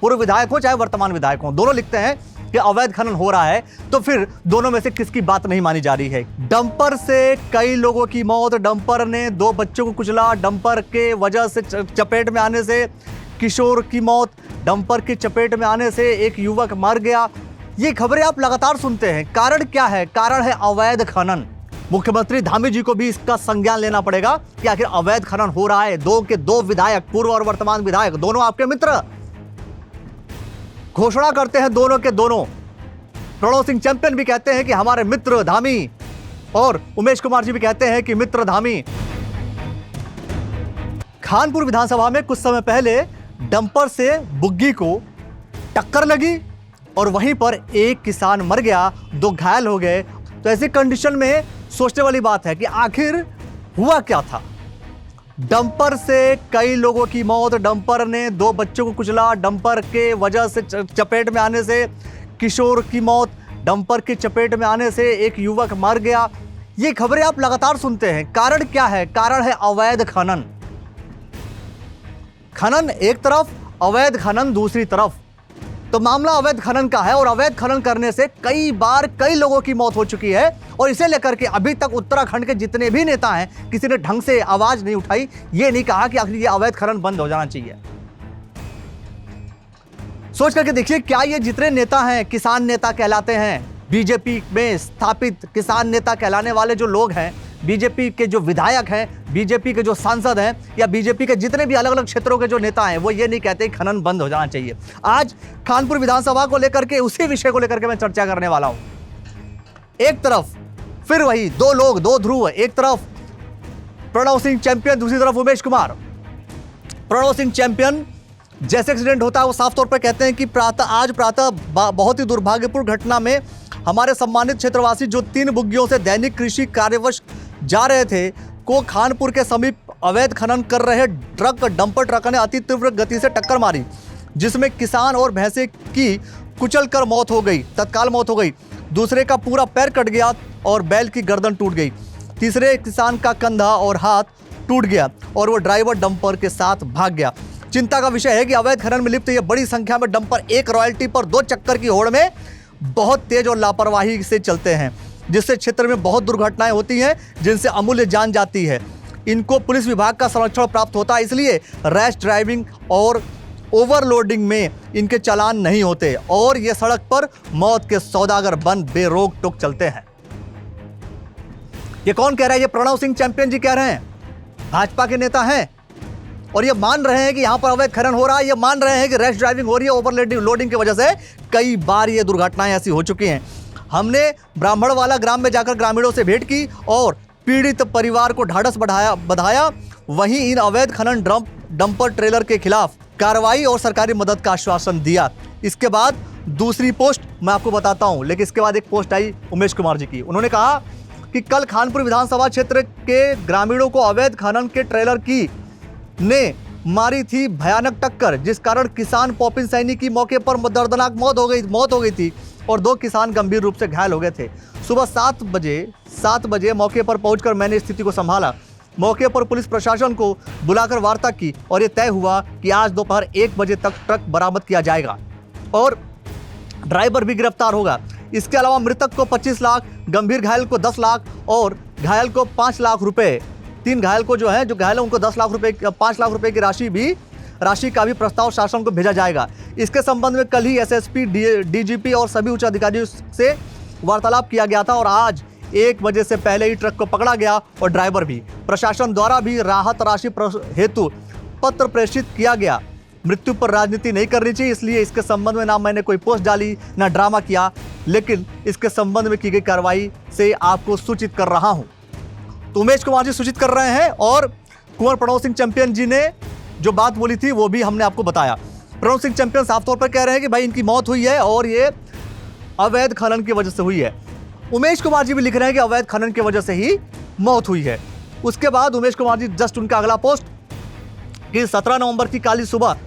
पूर्व विधायक हो चाहे वर्तमान विधायक हो, दोनों लिखते हैं कि अवैध खनन हो रहा है। तो फिर दोनों में से किसकी बात नहीं मानी जा रही है? डंपर से कई लोगों की मौत, डंपर ने 2 बच्चों को कुचला, डंपर के वजह से चपेट में आने से किशोर की मौत, डंपर की चपेट में आने से एक युवक मर गया। ये खबरें आप लगातार सुनते हैं। कारण क्या है? कारण है अवैध खनन। मुख्यमंत्री धामी जी को भी इसका संज्ञान लेना पड़ेगा कि आखिर अवैध खनन हो रहा है। 2 के 2 विधायक, पूर्व और वर्तमान विधायक, दोनों आपके मित्र, घोषणा करते हैं दोनों के दोनों। प्रणव सिंह चैंपियन भी कहते हैं कि हमारे मित्र धामी, और उमेश कुमार जी भी कहते हैं कि मित्र धामी। खानपुर विधानसभा में कुछ समय पहले डंपर से बुग्गी को टक्कर लगी और वहीं पर एक किसान मर गया, 2 घायल हो गए। तो ऐसी कंडीशन में सोचने वाली बात है कि आखिर हुआ क्या था? डंपर से कई लोगों की मौत, डंपर ने 2 बच्चों को कुचला, डंपर के वजह से चपेट में आने से किशोर की मौत, डंपर की चपेट में आने से एक युवक मर गया। ये खबरें आप लगातार सुनते हैं। कारण क्या है? कारण है अवैध खनन। खनन एक तरफ, अवैध खनन दूसरी तरफ। तो मामला अवैध खनन का है और अवैध खनन करने से कई बार कई लोगों की मौत हो चुकी है। और इसे लेकर के अभी तक उत्तराखंड के जितने भी नेता हैं, किसी ने ढंग से आवाज नहीं उठाई, ये नहीं कहा कि आखिर ये अवैध खनन बंद हो जाना चाहिए। सोच करके देखिए, क्या ये जितने नेता हैं किसान नेता कहलाते हैं, बीजेपी में स्थापित किसान नेता कहलाने वाले जो लोग हैं, बीजेपी के जो विधायक हैं, बीजेपी के जो सांसद हैं, या बीजेपी के जितने भी अलग अलग क्षेत्रों के जो नेता हैं, वो ये नहीं कहते खनन बंद हो जाना चाहिए। आज खानपुर विधानसभा को लेकर के, उसी विषय को लेकर के मैं चर्चा करने वाला हूं। एक तरफ फिर वही 2 लोग, 2 ध्रुव, एक तरफ प्रणव सिंह चैंपियन, दूसरी तरफ उमेश कुमार। प्रणव सिंह चैंपियन जैसे एक्सीडेंट होता है वो साफ तौर पर कहते हैं कि आज प्रातः बहुत ही दुर्भाग्यपूर्ण घटना में हमारे सम्मानित क्षेत्रवासी जो 3 बुग्गियों से दैनिक कृषि कार्यवश जा रहे थे को खानपुर के समीप अवैध खनन कर रहे डंपर ट्रक ने अति तीव्र गति से टक्कर मारी, जिसमें किसान और भैंसे की कुचलकर मौत हो गई, तत्काल मौत हो गई। दूसरे का पूरा पैर कट गया और बैल की गर्दन टूट गई। तीसरे किसान का कंधा और हाथ टूट गया और वो ड्राइवर डंपर के साथ भाग गया। चिंता का विषय है कि अवैध खनन में लिप्त ये बड़ी संख्या में डंपर एक रॉयल्टी पर 2 चक्कर की होड़ में बहुत तेज और लापरवाही से चलते हैं, जिससे क्षेत्र में बहुत दुर्घटनाएं होती हैं, जिनसे अमूल्य जान जाती है। इनको पुलिस विभाग का संरक्षण प्राप्त होता है, इसलिए रैश ड्राइविंग और ओवरलोडिंग में इनके चालान नहीं होते और ये सड़क पर मौत के सौदागर बन बेरोक टोक चलते हैं। ये कौन कह रहा है? ये प्रणव सिंह चैंपियन जी कह रहे हैं, भाजपा के नेता हैं, और ये मान रहे हैं कि यहां पर अवैध खनन हो रहा है। ये मान रहे हैं कि रैश ड्राइविंग हो रही है, ओवरलोडिंग की वजह से कई बार ये दुर्घटनाएं ऐसी हो चुकी हैं। हमने ब्राह्मणवाला ग्राम में जाकर ग्रामीणों से भेंट की और पीड़ित परिवार को ढाढ़स बधाया। वहीं इन अवैध खनन डंपर ट्रेलर के खिलाफ कार्रवाई और सरकारी मदद का आश्वासन दिया। इसके बाद दूसरी पोस्ट मैं आपको बताता हूं, लेकिन इसके बाद एक पोस्ट आई उमेश कुमार जी की। उन्होंने कहा कि कल खानपुर विधानसभा क्षेत्र के ग्रामीणों को अवैध खनन के ट्रेलर की ने मारी थी भयानक टक्कर, जिस कारण किसान पॉपिन सैनी की मौके पर दर्दनाक मौत हो गई थी और 2 किसान गंभीर रूप से घायल हो गए थे। सुबह 7 बजे मौके पर पहुंचकर मैंने स्थिति को संभाला। मौके पर पुलिस प्रशासन को बुलाकर वार्ता की और यह तय हुआ कि आज दोपहर 1 बजे तक ट्रक बरामद किया जाएगा और ड्राइवर भी गिरफ्तार होगा। इसके अलावा मृतक को 25 लाख, गंभीर घायल को 10 लाख और घायल को 5 लाख रुपए, 3 घायल को जो घायल है उनको 10 लाख रुपए, 5 लाख रुपए की राशि का भी प्रस्ताव शासन को भेजा जाएगा। इसके संबंध में कल ही एसएसपी, डीजीपी और सभी उच्च अधिकारियों से वार्तालाप किया गया था और आज 1 बजे से पहले ही ट्रक को पकड़ा गया और ड्राइवर भी। प्रशासन द्वारा भी राहत राशि हेतु पत्र प्रेषित किया गया। मृत्यु पर राजनीति नहीं करनी चाहिए, इसलिए इसके संबंध में ना मैंने कोई पोस्ट डाली ना ड्रामा किया, लेकिन इसके संबंध में की गई कार्रवाई से आपको सूचित कर रहा हूं। तो उमेश कुमार जी सूचित कर रहे हैं और कुंवर प्रणव सिंह चैंपियन जी ने जो बात बोली थी वो भी हमने आपको बताया। प्रणव सिंह चैंपियन साफ तौर पर कह रहे हैं कि भाई इनकी मौत हुई है और ये अवैध खनन की वजह से हुई है। उमेश कुमार जी भी लिख रहे हैं कि अवैध खनन की वजह से ही मौत हुई है। उसके बाद उमेश कुमार जी जस्ट उनका अगला पोस्ट कि 17 नवंबर की काली सुबह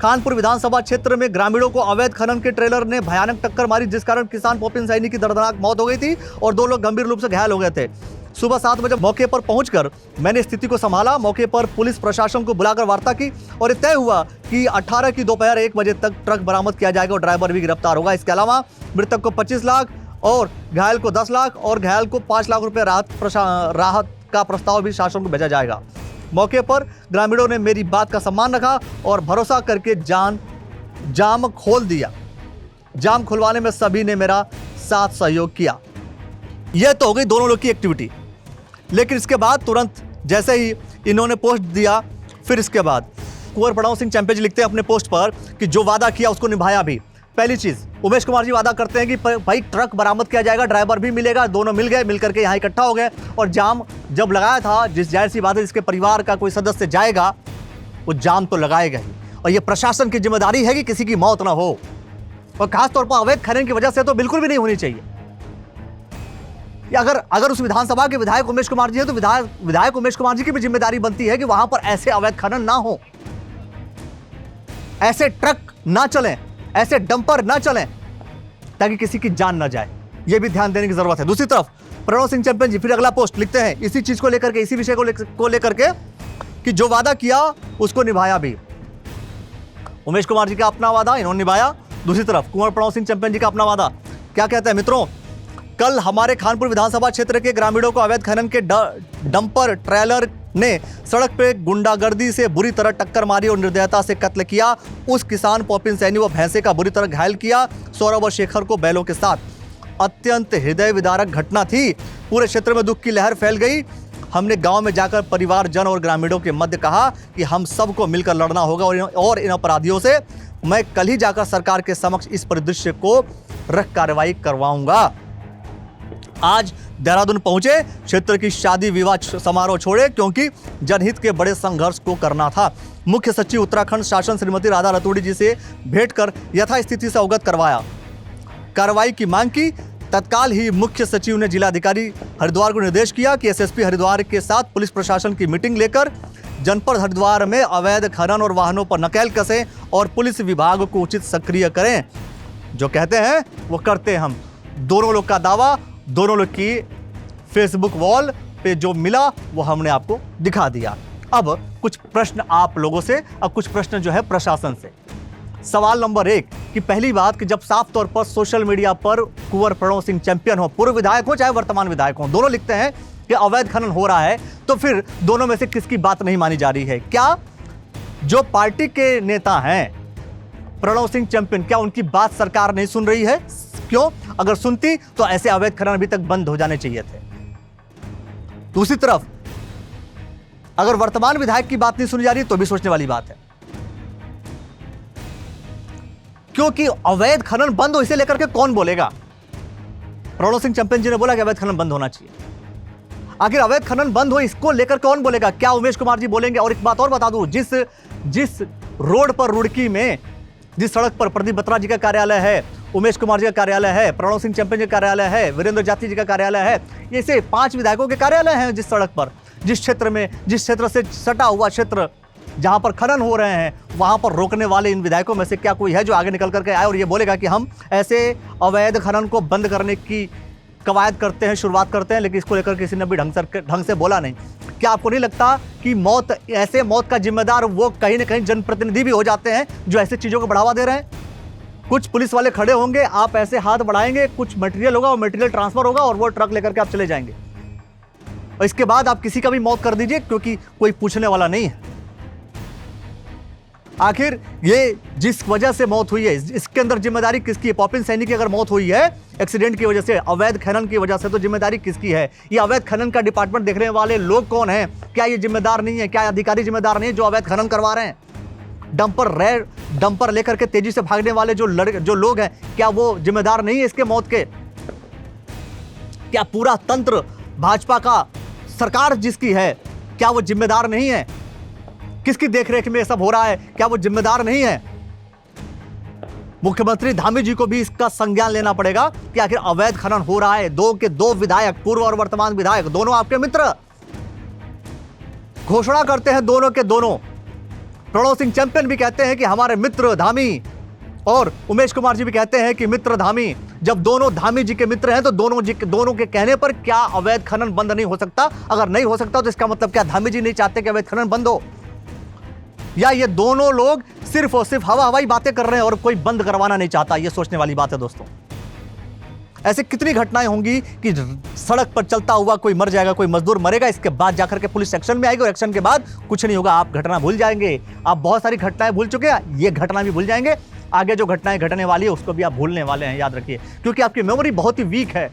खानपुर विधानसभा क्षेत्र में ग्रामीणों को अवैध खनन के ट्रेलर ने भयानक टक्कर मारी, जिस कारण किसान पॉपिन सैनी की दर्दनाक मौत हो गई थी और 2 लोग गंभीर रूप से घायल हो गए थे। सुबह 7 बजे मौके पर पहुंचकर मैंने स्थिति को संभाला। मौके पर पुलिस प्रशासन को बुलाकर वार्ता की और तय हुआ कि 18 की दोपहर 1 बजे तक ट्रक बरामद किया जाएगा और ड्राइवर भी गिरफ्तार होगा। इसके अलावा मृतक को 25 लाख और घायल को 10 लाख और घायल को 5 लाख रुपए राहत का प्रस्ताव भी शासन को भेजा जाएगा। मौके पर ग्रामीणों ने मेरी बात का सम्मान रखा और भरोसा करके जाम खोल दिया। जाम खुलवाने में सभी ने मेरा साथ सहयोग किया। यह तो हो गई दोनों लोग की एक्टिविटी। लेकिन इसके बाद तुरंत जैसे ही इन्होंने पोस्ट दिया, फिर इसके बाद कुंवर प्रणव सिंह चैंपियन जी लिखते हैं अपने पोस्ट पर कि जो वादा किया उसको निभाया भी। पहली चीज, उमेश कुमार जी वादा करते हैं कि भाई ट्रक बरामद किया जाएगा, ड्राइवर भी मिलेगा। दोनों मिल गए, मिलकर के यहाँ इकट्ठा हो गए और जाम जब लगाया था, जिस जाहिर सी बात है जिसके परिवार का कोई सदस्य जाएगा वो जाम तो लगाएगा ही। और ये प्रशासन की जिम्मेदारी है कि किसी की मौत ना हो, और खासतौर पर अवैध खनन की वजह से तो बिल्कुल भी नहीं होनी चाहिए। अगर उस विधानसभा के विधायक उमेश कुमार जी हैं तो विधायक उमेश कुमार जी की भी जिम्मेदारी बनती है कि वहां पर ऐसे अवैध खनन ना हो, ऐसे ट्रक ना चलें, ऐसे डंपर ना चलें, ताकि किसी की जान ना जाए। यह भी ध्यान देने की जरूरत है। दूसरी तरफ प्रणव सिंह चैंपियन जी फिर अगला पोस्ट लिखते हैं इसी चीज को लेकर के, इसी विषय को लेकर के कि जो वादा किया उसको निभाया भी। उमेश कुमार जी का अपना वादा इन्होंने निभाया। दूसरी तरफ कुंवर प्रणव सिंह चैंपियन जी का अपना वादा क्या कहते हैं मित्रों? कल हमारे खानपुर विधानसभा क्षेत्र के ग्रामीणों को अवैध खनन के डंपर ट्रेलर ने सड़क पे गुंडागर्दी से बुरी तरह टक्कर मारी और निर्दयता से कत्ल किया। उस किसान पॉपिन सैनी व भैंसे का बुरी तरह घायल किया। सौरभ और शेखर को बैलों के साथ। अत्यंत हृदय विदारक घटना थी। पूरे क्षेत्र में दुख की लहर फैल गई। हमने गांव में जाकर परिवारजन और ग्रामीणों के मध्य कहा कि हम सबको मिलकर लड़ना होगा और इन अपराधियों से मैं कल ही जाकर सरकार के समक्ष इस परिदृश्य को रख कार्रवाई करवाऊंगा। आज देहरादून पहुंचे, क्षेत्र की शादी विवाह समारोह छोड़े क्योंकि जनहित के बड़े संघर्ष को करना था। मुख्य सचिव उत्तराखंड शासन श्रीमती राधा रतूड़ी जी से भेंट कर यथास्थिति से अवगत करवाया। कार्रवाई की मांग की। तत्काल ही मुख्य सचिव ने जिलाधिकारी हरिद्वार को निर्देश किया कि एसएसपी हरिद्वार के साथ पुलिस प्रशासन की मीटिंग लेकर जनपद हरिद्वार में अवैध खनन और वाहनों पर नकेल कसें और पुलिस विभाग को उचित सक्रिय करें। जो कहते हैं वो करते हम। दोनों लोग का दावा, दोनों लोग की फेसबुक वॉल पे जो मिला वो हमने आपको दिखा दिया। अब कुछ प्रश्न आप लोगों से, अब कुछ प्रश्न जो है प्रशासन से। सवाल नंबर 1 कि पहली बात कि जब साफ तौर पर सोशल मीडिया पर कुंवर प्रणव सिंह चैंपियन हो, पूर्व विधायक हो चाहे वर्तमान विधायक हो, दोनों लिखते हैं कि अवैध खनन हो रहा है, तो फिर दोनों में से किसकी बात नहीं मानी जा रही है? क्या जो पार्टी के नेता हैं प्रणव सिंह चैंपियन, क्या उनकी बात सरकार नहीं सुन रही है? क्यों? अगर सुनती तो ऐसे अवैध खनन अभी तक बंद हो जाने चाहिए थे। दूसरी तरफ अगर वर्तमान विधायक की बात नहीं सुनी जा रही तो भी सोचने वाली बात है, क्योंकि अवैध खनन बंद हो इसे लेकर के कौन बोलेगा? प्रणव सिंह चैंपियन जी ने बोला कि अवैध खनन बंद होना चाहिए। आखिर अवैध खनन बंद हो इसको लेकर कौन बोलेगा? क्या उमेश कुमार जी बोलेंगे? और एक बात और बता दूं, जिस रोड पर रुड़की में, जिस सड़क पर प्रदीप बत्रा जी का कार्यालय है, उमेश कुमार जी का कार्यालय है, प्रणव सिंह चैंपियन जी का कार्यालय है, वीरेंद्र जाती जी का कार्यालय है, ये से 5 विधायकों के कार्यालय हैं। जिस सड़क पर, जिस क्षेत्र से सटा हुआ क्षेत्र जहां पर खनन हो रहे हैं, वहां पर रोकने वाले इन विधायकों में से क्या कोई है जो आगे निकल करके आए और ये बोलेगा कि हम ऐसे अवैध खनन को बंद करने की कवायद करते हैं, शुरुआत करते हैं, लेकिन इसको लेकर किसी ने भी ढंग से बोला नहीं? क्या आपको नहीं लगता कि ऐसे मौत का जिम्मेदार वो कहीं ना कहीं जनप्रतिनिधि भी हो जाते हैं जो ऐसी चीजों को बढ़ावा दे रहे हैं? कुछ पुलिस वाले खड़े होंगे, आप ऐसे हाथ बढ़ाएंगे, कुछ मटेरियल होगा, वो मटेरियल ट्रांसफर होगा और वो ट्रक लेकर के आप चले जाएंगे, और इसके बाद आप किसी का भी मौत कर दीजिए क्योंकि कोई पूछने वाला नहीं है। आखिर ये जिस वजह से मौत हुई है, इसके अंदर जिम्मेदारी किसकी है? पॉपिन सैनी की अगर मौत हुई है एक्सीडेंट की वजह से, अवैध खनन की वजह से, तो जिम्मेदारी किसकी है? ये अवैध खनन का डिपार्टमेंट देखने वाले लोग कौन हैं? क्या ये जिम्मेदार नहीं है? क्या अधिकारी जिम्मेदार नहीं है जो अवैध खनन करवा रहे हैं? डंपर लेकर के तेजी से भागने वाले जो लोग हैं, क्या वो जिम्मेदार नहीं है इसके मौत के? क्या पूरा तंत्र भाजपा का, सरकार जिसकी है, क्या वो जिम्मेदार नहीं है? किसकी देखरेख में ये सब हो रहा है? क्या वो जिम्मेदार नहीं है? मुख्यमंत्री धामी जी को भी इसका संज्ञान लेना पड़ेगा कि आखिर अवैध खनन हो रहा है। 2 के 2 विधायक, पूर्व और वर्तमान विधायक, दोनों आपके मित्र, घोषणा करते हैं दोनों के दोनों। प्रणव सिंह चैंपियन भी कहते हैं कि हमारे मित्र धामी और उमेश कुमार जी भी कहते हैं कि मित्र धामी, जब दोनों धामी जी के मित्र हैं तो दोनों के कहने पर क्या अवैध खनन बंद नहीं हो सकता? अगर नहीं हो सकता तो इसका मतलब क्या धामी जी नहीं चाहते कि अवैध खनन बंद हो, या ये दोनों लोग सिर्फ और सिर्फ हवाई बातें कर रहे हैं और कोई बंद करवाना नहीं चाहता? ये सोचने वाली बात है दोस्तों। ऐसे कितनी घटनाएं होंगी कि सड़क पर चलता हुआ कोई मर जाएगा, कोई मजदूर मरेगा, इसके बाद जाकर के पुलिस एक्शन में आएगी और एक्शन के बाद कुछ नहीं होगा, आप घटना भूल जाएंगे। आप बहुत सारी घटनाएं भूल चुके हैं, ये घटना भी भूल जाएंगे। आगे जो घटनाएं घटने वाली है उसको भी आप भूलने वाले हैं, याद रखिए, क्योंकि आपकी मेमोरी बहुत ही वीक है।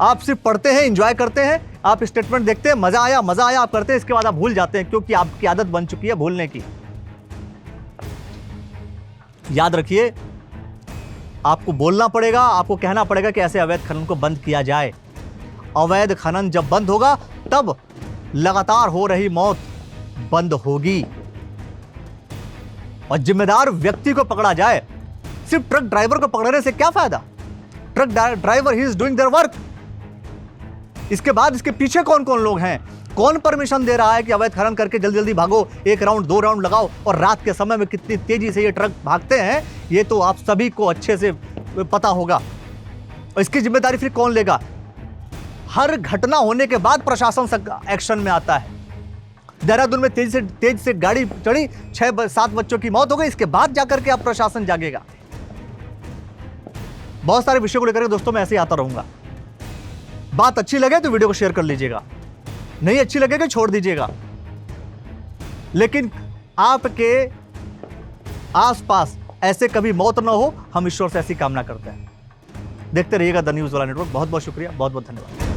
आप सिर्फ पढ़ते हैं, एंजॉय करते हैं, आप स्टेटमेंट देखते हैं, मजा आया आप करते हैं, इसके बाद आप भूल जाते हैं, क्योंकि आपकी आदत बन चुकी है भूलने की। याद रखिए, आपको बोलना पड़ेगा, आपको कहना पड़ेगा कि ऐसे अवैध खनन को बंद किया जाए। अवैध खनन जब बंद होगा तब लगातार हो रही मौत बंद होगी और जिम्मेदार व्यक्ति को पकड़ा जाए। सिर्फ ट्रक ड्राइवर को पकड़ने से क्या फायदा? Truck driver he is doing their work. इसके बाद इसके पीछे कौन कौन लोग हैं? कौन परमिशन दे रहा है कि अवैध खनन करके जल्दी जल्दी भागो, 1 राउंड 2 राउंड लगाओ, और रात के समय में कितनी तेजी से ये ट्रक भागते हैं ये तो आप सभी को अच्छे से पता होगा। और इसकी जिम्मेदारी फिर कौन लेगा? हर घटना होने के बाद प्रशासन एक्शन में आता है। देहरादून में तेज से गाड़ी चढ़ी, 6-7 बच्चों की मौत हो गई, इसके बाद जाकर के अब प्रशासन जागेगा। बहुत सारे विषयों को लेकर दोस्तों मैं ऐसे ही आता रहूंगा। बात अच्छी लगे तो वीडियो को शेयर कर लीजिएगा, नहीं अच्छी लगेगी छोड़ दीजिएगा, लेकिन आपके आसपास ऐसे कभी मौत ना हो, हम ईश्वर से ऐसी कामना करते हैं। देखते रहिएगा द न्यूज़ वाला नेटवर्क। बहुत बहुत शुक्रिया, बहुत बहुत धन्यवाद।